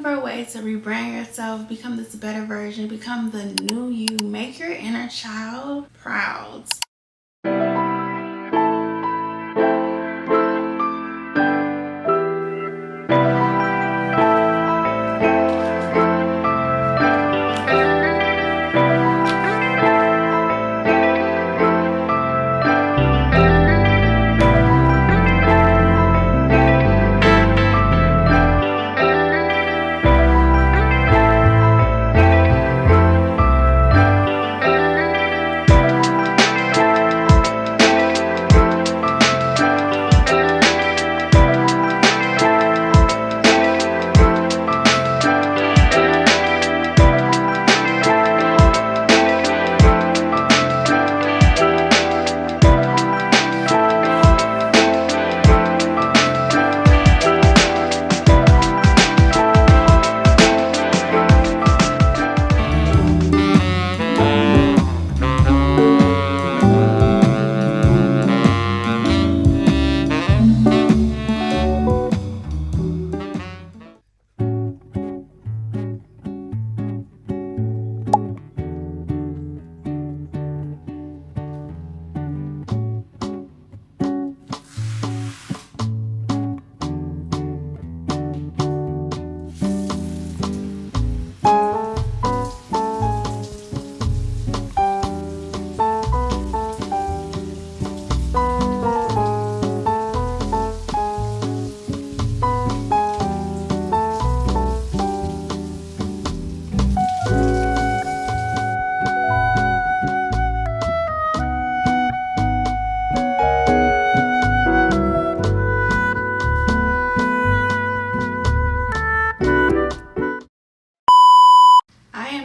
for a way to rebrand yourself, become this better version, become the new you, make your inner child proud?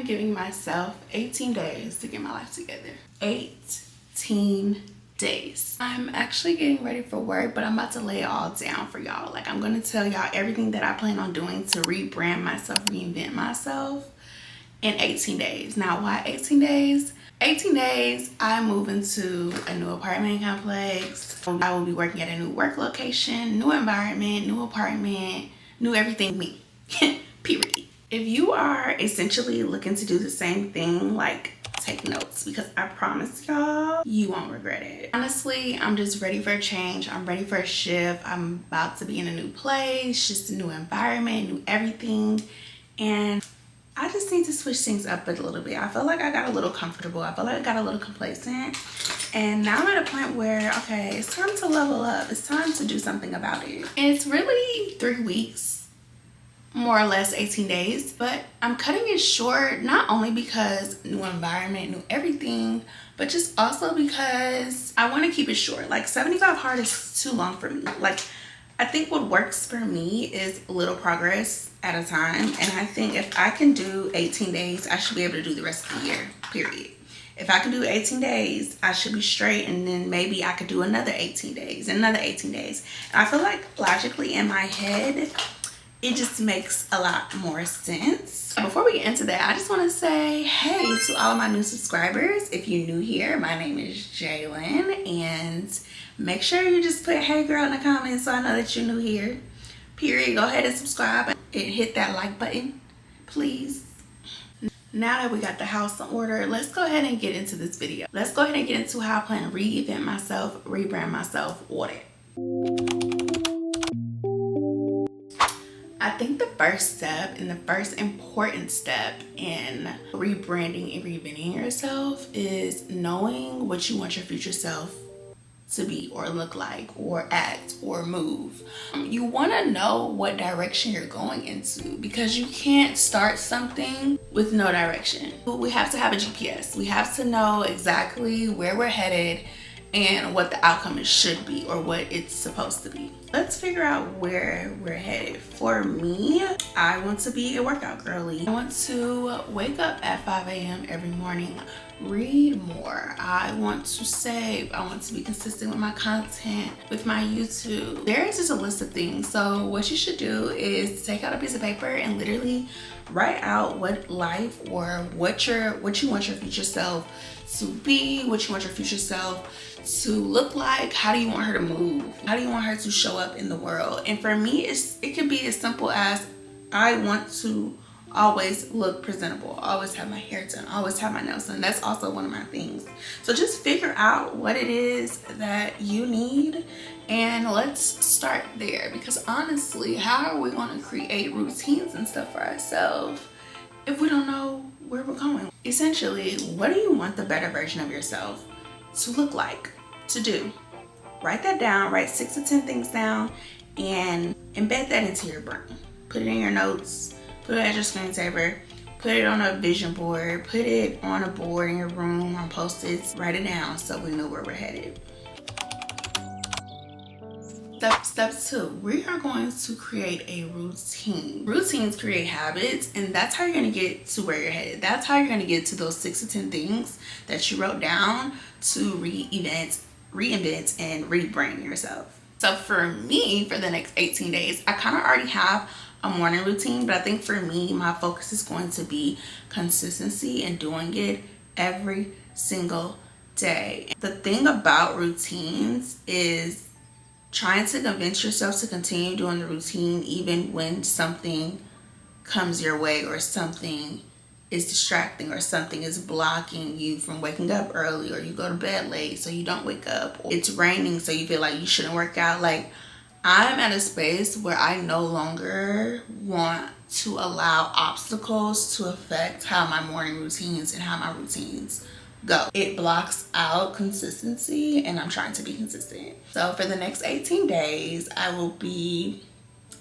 Giving myself 18 days to get my life together. 18 days. I'm actually getting ready for work, but I'm about to lay it all down for y'all. Like, I'm going to tell y'all everything that I plan on doing to rebrand myself, reinvent myself in 18 days. Now, why 18 days? 18 days, I move into a new apartment complex. I will be working at a new work location, new environment, new apartment, new everything me. Period. If you are essentially looking to do the same thing, like, take notes, because I promise y'all, you won't regret it. Honestly, I'm just ready for a change. I'm ready for a shift. I'm about to be in a new place, just a new environment, new everything. And I just need to switch things up a little bit. I feel like I got a little comfortable. I feel like I got a little complacent. And now I'm at a point where, okay, it's time to level up. It's time to do something about it. And it's really 3 weeks. More or less 18 days, but I'm cutting it short, not only because new environment, new everything, but just also because I want to keep it short. Like, 75 hard is too long for me. Like, I think what works for me is little progress at a time, and I think if I can do 18 days, I should be able to do the rest of the year, period. If I can do 18 days, I should be straight, and then maybe I could do another 18 days, another 18 days. And I feel like logically in my head, it just makes a lot more sense. Before we get into that, I just want to say hey to all of my new subscribers. If you're new here, my name is Jalen, and make sure you just put hey girl in the comments so I know that you're new here. Period. Go ahead and subscribe and hit that like button, please. Now that we got the house in order, let's go ahead and get into this video. Let's go ahead and get into how I plan to reinvent myself, rebrand myself, audit. I think the first step and the first important step in rebranding and reinventing yourself is knowing what you want your future self to be or look like or act or move. You want to know what direction you're going into, because you can't start something with no direction. We have to have a GPS. We have to know exactly where we're headed and what the outcome should be or what it's supposed to be. Let's figure out where we're headed. For me, I want to be a workout girly. I want to wake up at 5 a.m. every morning, read more. I want to save. I want to be consistent with my content, with my YouTube. There is just a list of things. So what you should do is take out a piece of paper and literally write out what life or what you want your future self to be, what you want your future self to look like. How do you want her to move? How do you want her to show up in the world? And for me, it can be as simple as I want to always look presentable, always have my hair done, always have my nails done. That's also one of my things. So just figure out what it is that you need and let's start there, because honestly, how are we going to create routines and stuff for ourselves if we don't know where we're going? Essentially, what do you want the better version of yourself to look like, to do? Write that down, write 6 to 10 things down and embed that into your brain. Put it in your notes, put it at your screensaver, put it on a vision board, put it on a board in your room, on Post-its, write it down so we know where we're headed. Step 2, we are going to create a routine. Routines create habits, and that's how you're going to get to where you're headed. That's how you're going to get to those 6 to 10 things that you wrote down to reinvent, and rebrand yourself. So for me, for the next 18 days, I kind of already have a morning routine, but I think for me, my focus is going to be consistency and doing it every single day. The thing about routines is trying to convince yourself to continue doing the routine even when something comes your way or something is distracting or something is blocking you from waking up early, or you go to bed late so you don't wake up, or it's raining so you feel like you shouldn't work out. Like, I'm at a space where I no longer want to allow obstacles to affect how my morning routines and how my routines go. It blocks out consistency, and I'm trying to be consistent. So for the next 18 days, I will be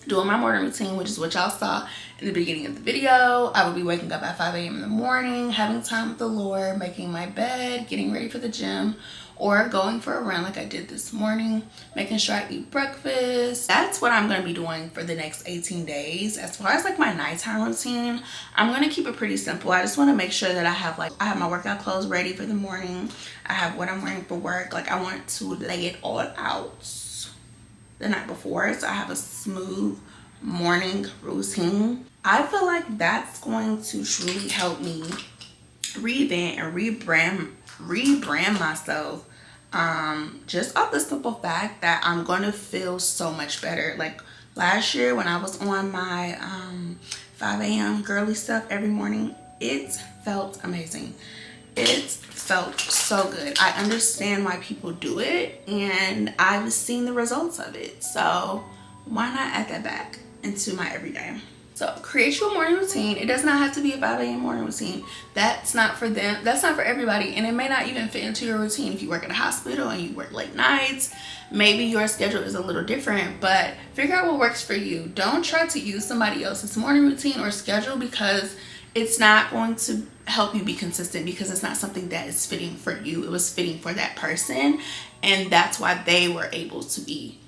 doing my morning routine, which is what y'all saw in the beginning of the video. I will be waking up at 5 a.m. in the morning, having time with the Lord, making my bed, getting ready for the gym, or going for a run like I did this morning, making sure I eat breakfast. That's what I'm going to be doing for the next 18 days. As far as like my nighttime routine, I'm going to keep it pretty simple. I just want to make sure that I have my workout clothes ready for the morning. I have what I'm wearing for work. Like, I want to lay it all out the night before, so I have a smooth morning routine. I feel like that's going to truly help me reinvent and rebrand myself, just off the simple fact that I'm going to feel so much better. Like last year when I was on my 5 a.m. girly stuff every morning, it felt amazing. It felt so good. I understand why people do it, and I've seen the results of it. So why not add that back into my everyday? So create your morning routine. It does not have to be a 5 a.m. morning routine. That's not for them. That's not for everybody. And it may not even fit into your routine. If you work at a hospital and you work late nights, maybe your schedule is a little different, but figure out what works for you. Don't try to use somebody else's morning routine or schedule, because it's not going to help you be consistent, because it's not something that is fitting for you. It was fitting for that person, and that's why they were able to be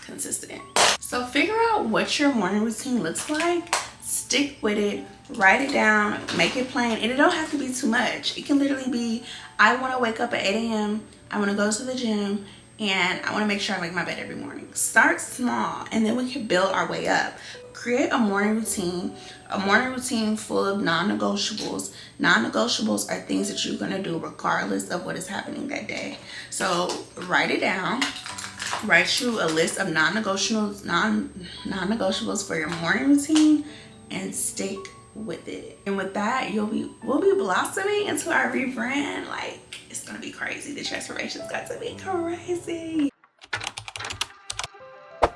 consistent. So figure out what your morning routine looks like, stick with it, write it down, make it plain, and it don't have to be too much. It can literally be, I want to wake up at 8 a.m. I want to go to the gym, and I want to make sure I make my bed every morning. Start small, and then we can build our way up. Create a morning routine full of non-negotiables. Non-negotiables are things that you're going to do regardless of what is happening that day. So write it down. Write you a list of non-negotiables for your morning routine and stick with it. And with that, we'll be blossoming into our rebrand. Like, it's gonna be crazy. The transformation's got to be crazy.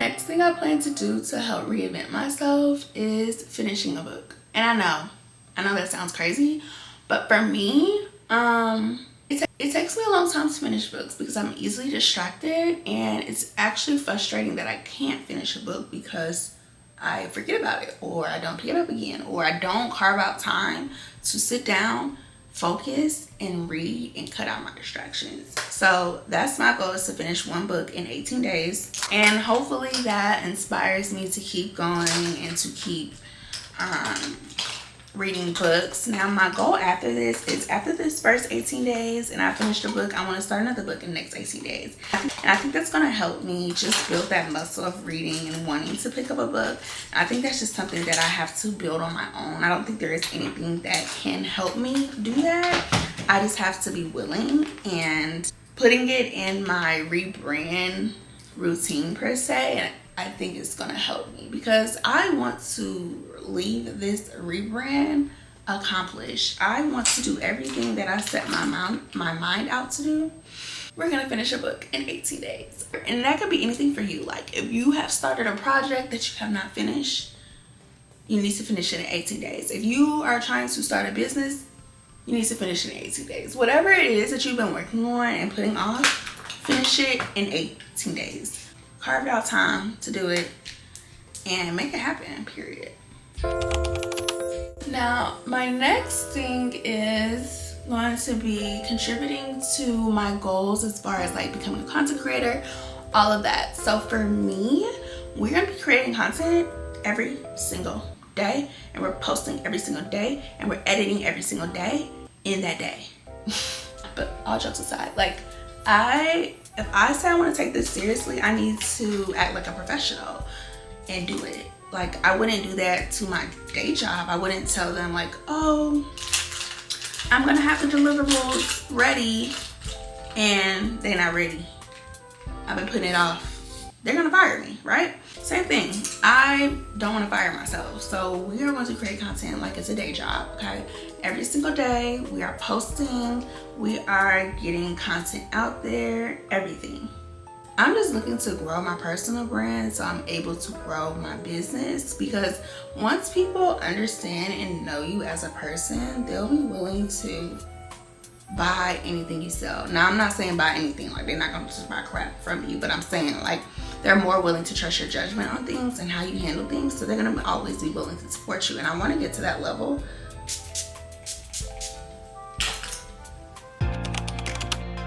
Next thing I plan to do to help reinvent myself is finishing a book. And I know that sounds crazy, but for me, it takes me a long time to finish books because I'm easily distracted, and it's actually frustrating that I can't finish a book because I forget about it, or I don't pick it up again, or I don't carve out time to sit down, focus, and read and cut out my distractions. So that's my goal, is to finish one book in 18 days. And hopefully that inspires me to keep going and to keep reading books. Now my goal after this is, after this first 18 days and I finish the book, I want to start another book in the next 18 days. And I think that's going to help me just build that muscle of reading and wanting to pick up a book. I think that's just something that I have to build on my own. I don't think there is anything that can help me do that. I just have to be willing, and putting it in my rebrand routine per se. I think it's gonna help me because I want to leave this rebrand accomplished. I want to do everything that I set my mind out to do. We're gonna finish a book in 18 days. And that could be anything for you. Like if you have started a project that you have not finished, you need to finish it in 18 days. If you are trying to start a business, you need to finish it in 18 days. Whatever it is that you've been working on and putting off, finish it in 18 days. Carve out time to do it and make it happen, period. Now, my next thing is going to be contributing to my goals as far as like becoming a content creator, all of that. So for me, we're gonna be creating content every single day, and we're posting every single day, and we're editing every single day in that day. But all jokes aside, like if I say I want to take this seriously, I need to act like a professional and do it. Like I wouldn't do that to my day job. I wouldn't tell them like, oh, I'm gonna have the deliverables ready and they're not ready. I've been putting it off. They're gonna fire me, right? Same thing. I don't want to fire myself. So we are going to create content like it's a day job, okay? Every single day we are posting, we are getting content out there, everything. I'm just looking to grow my personal brand so I'm able to grow my business, because once people understand and know you as a person, they'll be willing to buy anything you sell. Now, I'm not saying buy anything, like they're not going to just buy crap from you, but I'm saying like they're more willing to trust your judgment on things and how you handle things, so they're going to always be willing to support you. And I want to get to that level.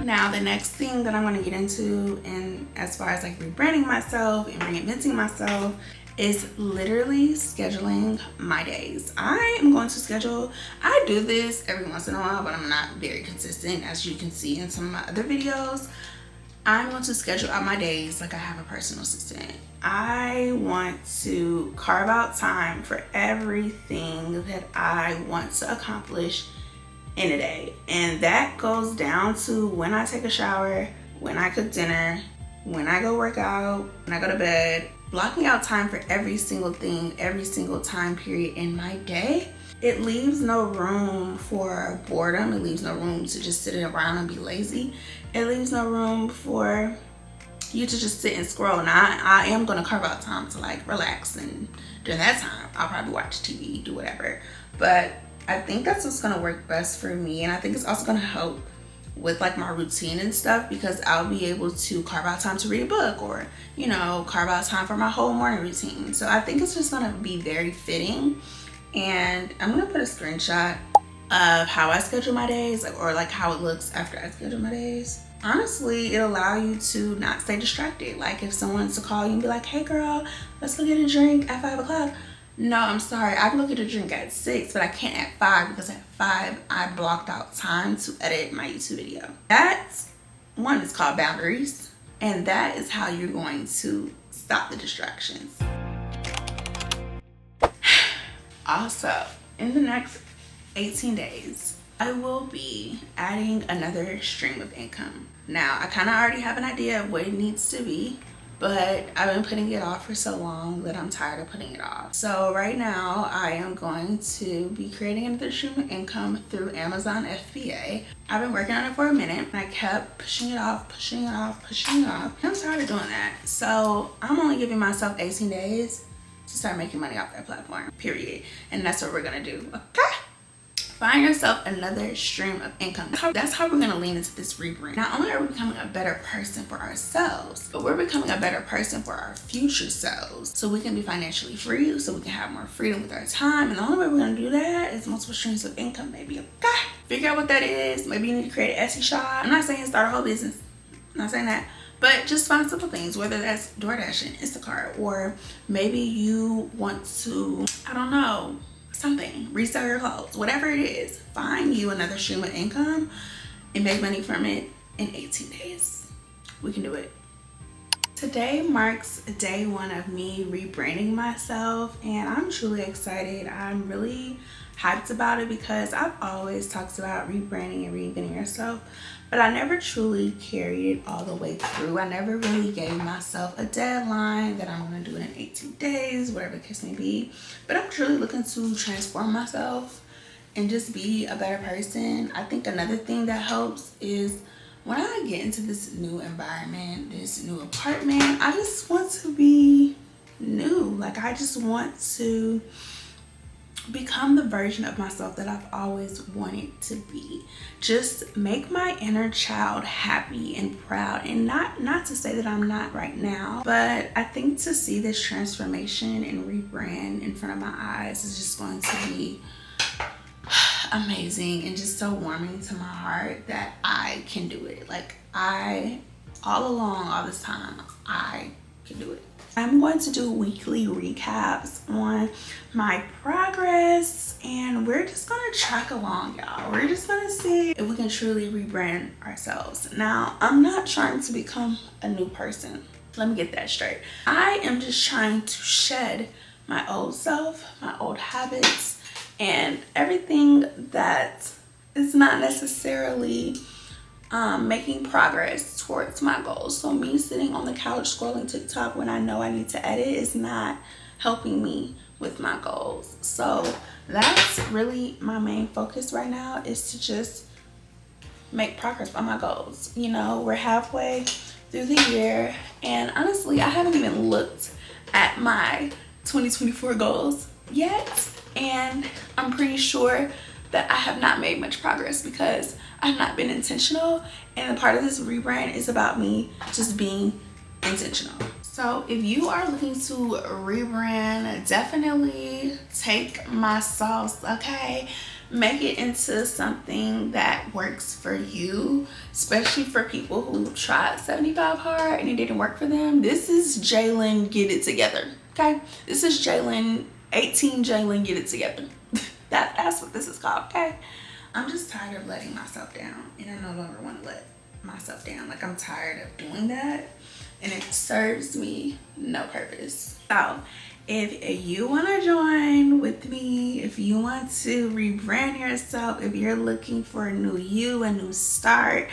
Now, the next thing that I'm going to get into, and as far as like rebranding myself and reinventing myself, is literally scheduling my days. I am going to schedule, I do this every once in a while, but I'm not very consistent, as you can see in some of my other videos. I'm going to schedule out my days like I have a personal assistant. I want to carve out time for everything that I want to accomplish in a day. And that goes down to when I take a shower, when I cook dinner, when I go work out, when I go to bed. Blocking out time for every single thing, every single time period in my day. It leaves no room for boredom. It leaves no room to just sit around and be lazy. It leaves no room for you to just sit and scroll. Now, I am going to carve out time to like relax, and during that time, I'll probably watch TV, do whatever. But I think that's what's going to work best for me. And I think it's also going to help with like my routine and stuff, because I'll be able to carve out time to read a book, or, you know, carve out time for my whole morning routine. So I think it's just going to be very fitting. And I'm going to put a screenshot of how I schedule my days, or like how it looks after I schedule my days. Honestly, it'll allow you to not stay distracted. Like if someone's to call you and be like, hey girl, let's go get a drink at 5 o'clock. No, I'm sorry, I can go get a drink at 6, but I can't at 5, because at 5 I blocked out time to edit my YouTube video. That's one, is called boundaries, and that is how you're going to stop the distractions. Also, in the next 18 days, I will be adding another stream of income. Now, I kind of already have an idea of what it needs to be, but I've been putting it off for so long that I'm tired of putting it off. So right now, I am going to be creating another stream of income through Amazon FBA. I've been working on it for a minute, and I kept pushing it off. I'm tired of doing that. So I'm only giving myself 18 days to start making money off that platform, period. And that's what we're gonna do, okay? Find yourself another stream of income. That's how we're gonna lean into this rebrand. Not only are we becoming a better person for ourselves, but we're becoming a better person for our future selves, so we can be financially free, so we can have more freedom with our time. And the only way we're gonna do that is multiple streams of income, maybe, okay? Figure out what that is. Maybe you need to create an Etsy shop. I'm not saying start a whole business, I'm not saying that. But just find simple things, whether that's DoorDash and Instacart, or maybe you want to, I don't know, something, resell your clothes, whatever it is. Find you another stream of income and make money from it in 18 days. We can do it Today marks day one of me rebranding myself, and I'm truly excited. I'm really hyped about it because I've always talked about rebranding and reinventing yourself, but I never truly carried it all the way through. I never really gave myself a deadline that I'm going to do it in 18 days, whatever the case may be. But I'm truly looking to transform myself and just be a better person. I think another thing that helps is when I get into this new environment, this new apartment, I just want to be new. Like, I just want to become the version of myself that I've always wanted to be. Just make my inner child happy and proud. And not to say that I'm not right now, but I think to see this transformation and rebrand in front of my eyes is just going to be amazing and just so warming to my heart that I can do it. Like, all this time, I can do it. I'm going to do weekly recaps on my progress, and we're just gonna track along, y'all. We're just gonna see if we can truly rebrand ourselves. Now, I'm not trying to become a new person. Let me get that straight. I am just trying to shed my old self, my old habits, and everything that is not necessarily making progress towards my goals. So me sitting on the couch scrolling TikTok when I know I need to edit is not helping me with my goals. So that's really my main focus right now, is to just make progress on my goals. You know, we're halfway through the year, and honestly, I haven't even looked at my 2024 goals yet. And I'm pretty sure that I have not made much progress because I've not been intentional. And a part of this rebrand is about me just being intentional. So if you are looking to rebrand, definitely take my sauce, okay? Make it into something that works for you, especially for people who tried 75 hard and it didn't work for them. This is Jalen Get It Together, okay? This is Jalen 18 Jalen Get It Together. That's what this is called, okay? I'm just tired of letting myself down, and I no longer want to let myself down. Like, I'm tired of doing that, and it serves me no purpose. So if you want to join with me, if you want to rebrand yourself, if you're looking for a new you, a new start,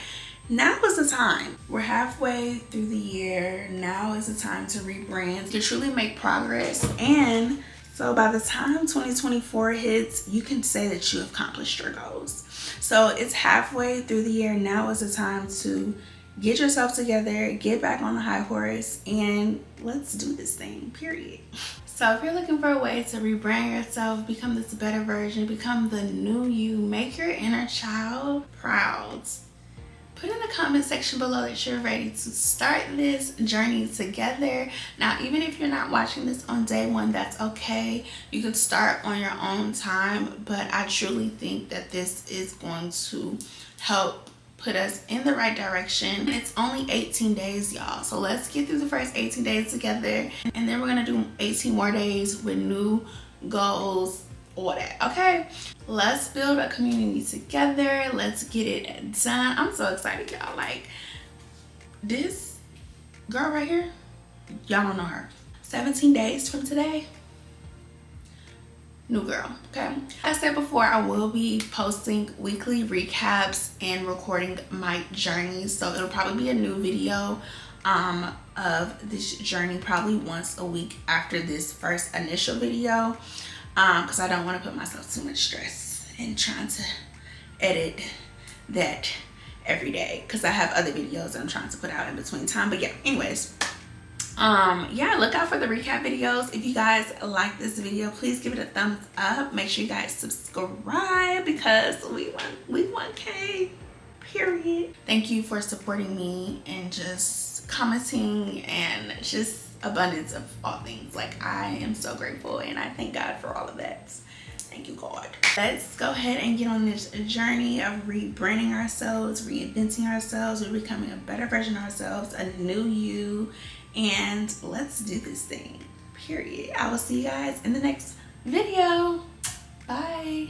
now is the time. We're halfway through the year. Now is the time to rebrand, to truly make progress. And so by the time 2024 hits, you can say that you have accomplished your goals. So it's halfway through the year. Now is the time to get yourself together, get back on the high horse, and let's do this thing, period. So if you're looking for a way to rebrand yourself, become this better version, become the new you, make your inner child proud, put in the comment section below that you're ready to start this journey together. Now, even if you're not watching this on day one, that's okay. You can start on your own time, but I truly think that this is going to help put us in the right direction. It's only 18 days, y'all. So let's get through the first 18 days together, and then we're gonna do 18 more days with new goals, all that, okay? Let's build a community together. Let's get it done. I'm so excited, y'all. Like, this girl right here, y'all don't know her. 17 days from today, new girl, okay? As I said before, I will be posting weekly recaps and recording my journey. So it'll probably be a new video of this journey probably once a week after this first initial video. Because I don't want to put myself too much stress in trying to edit that every day, because I have other videos that I'm trying to put out in between time. But yeah, anyways, yeah, look out for the recap videos. If you guys like this video, please give it a thumbs up. Make sure you guys subscribe, because we want K, period. Thank you for supporting me and just commenting and just abundance of all things. Like, I am so grateful, and I thank God for all of that. Thank you, God. Let's go ahead and get on this journey of rebranding ourselves, reinventing ourselves. We're becoming a better version of ourselves, a new you, and let's do this thing, period. I will see you guys in the next video. Bye.